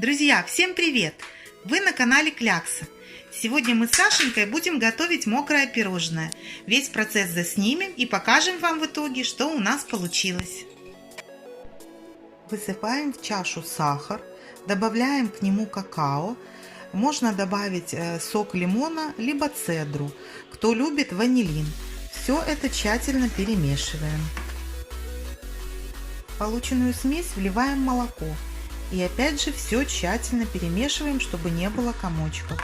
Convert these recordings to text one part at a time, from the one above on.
Друзья, всем привет! Вы на канале Клякса. Сегодня мы с Сашенькой будем готовить мокрое пирожное. Весь процесс заснимем и покажем вам в итоге, что у нас получилось. Высыпаем в чашу сахар, добавляем к нему какао. Можно добавить сок лимона, либо цедру. Кто любит, ванилин. Все это тщательно перемешиваем. В полученную смесь вливаем молоко. И опять же все тщательно перемешиваем, чтобы не было комочков.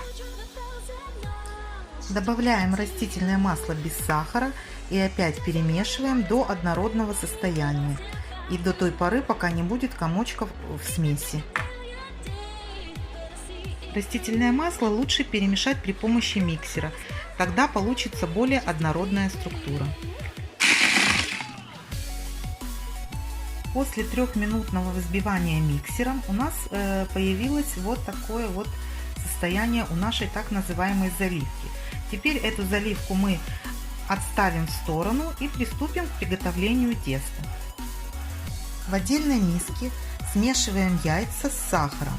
Добавляем растительное масло без сахара и опять перемешиваем до однородного состояния. И до той поры, пока не будет комочков в смеси. Растительное масло лучше перемешать при помощи миксера. Тогда получится более однородная структура. После 3-минутного взбивания миксером у нас появилось вот такое вот состояние у нашей так называемой заливки. Теперь эту заливку мы отставим в сторону и приступим к приготовлению теста. В отдельной миске смешиваем яйца с сахаром.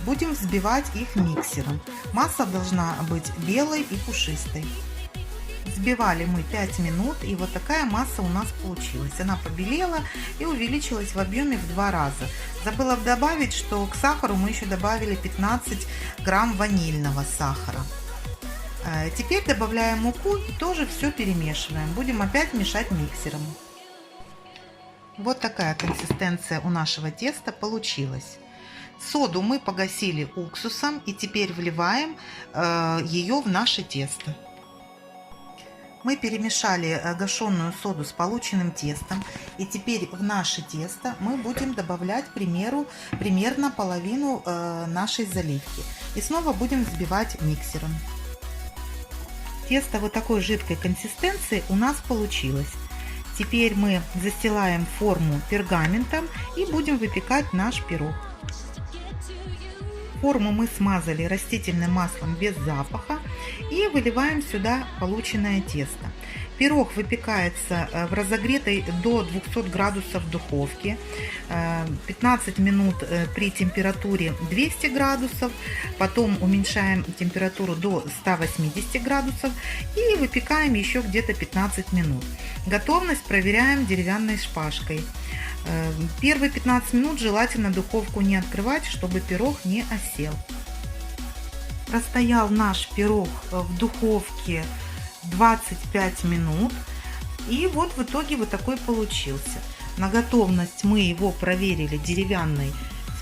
Будем взбивать их миксером. Масса должна быть белой и пушистой. Взбивали мы 5 минут, и вот такая масса у нас получилась. Она побелела и увеличилась в объеме в 2 раза. Забыла добавить, что к сахару мы еще добавили 15 грамм ванильного сахара. Теперь добавляем муку и тоже все перемешиваем. Будем опять мешать миксером. Вот такая консистенция у нашего теста получилась. Соду мы погасили уксусом и теперь вливаем ее в наше тесто. Мы перемешали гашеную соду с полученным тестом, и теперь в наше тесто мы будем добавлять, к примеру, примерно половину нашей заливки. И снова будем взбивать миксером. Тесто вот такой жидкой консистенции у нас получилось. Теперь мы застилаем форму пергаментом и будем выпекать наш пирог. Форму мы смазали растительным маслом без запаха и выливаем сюда полученное тесто. Пирог выпекается в разогретой до 200 градусов духовке, 15 минут при температуре 200 градусов, потом уменьшаем температуру до 180 градусов и выпекаем еще где-то 15 минут. Готовность проверяем деревянной шпажкой. Первые 15 минут желательно духовку не открывать, чтобы пирог не осел. Простоял наш пирог в духовке 25 минут. И вот в итоге вот такой получился. На готовность мы его проверили деревянной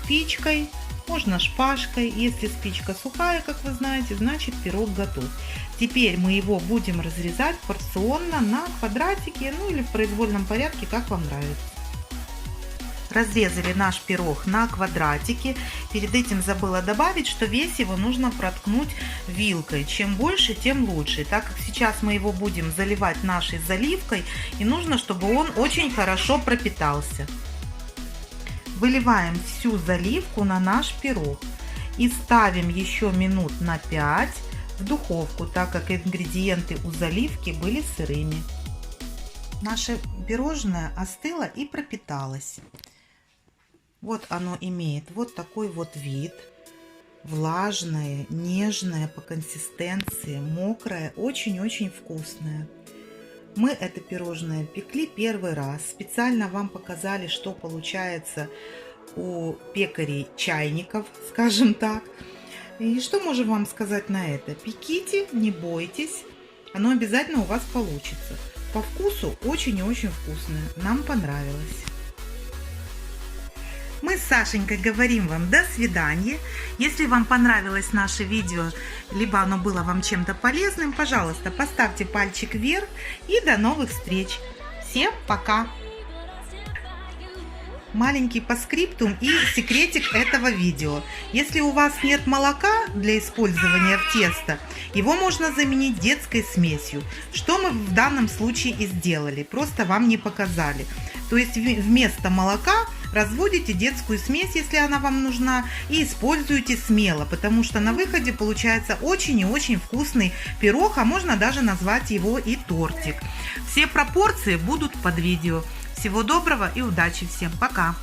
спичкой, можно шпажкой. Если спичка сухая, как вы знаете, значит пирог готов. Теперь мы его будем разрезать порционно на квадратики, ну или в произвольном порядке, как вам нравится. Разрезали наш пирог на квадратики. Перед этим забыла добавить, что весь его нужно проткнуть вилкой. Чем больше, тем лучше. Так как сейчас мы его будем заливать нашей заливкой, и нужно, чтобы он очень хорошо пропитался. Выливаем всю заливку на наш пирог и ставим еще минут на 5 в духовку, так как ингредиенты у заливки были сырыми. Наше пирожное остыло и пропиталось. Вот оно имеет вот такой вот вид. Влажное, нежное по консистенции, мокрое, очень-очень вкусное. Мы это пирожное пекли первый раз. Специально вам показали, что получается у пекарей-чайников, скажем так. И что можем вам сказать на это? Пеките, не бойтесь. Оно обязательно у вас получится. По вкусу очень и очень вкусное. Нам понравилось. Мы с Сашенькой говорим вам до свидания. Если вам понравилось наше видео, либо оно было вам чем-то полезным, пожалуйста, поставьте пальчик вверх и до новых встреч. Всем пока! Маленький постскриптум и секретик этого видео. Если у вас нет молока для использования в тесто, его можно заменить детской смесью. Что мы в данном случае и сделали, просто вам не показали. То есть вместо молока разводите детскую смесь, если она вам нужна, и используйте смело, потому что на выходе получается очень и очень вкусный пирог, а можно даже назвать его и тортик. Все пропорции будут под видео. Всего доброго и удачи всем. Пока!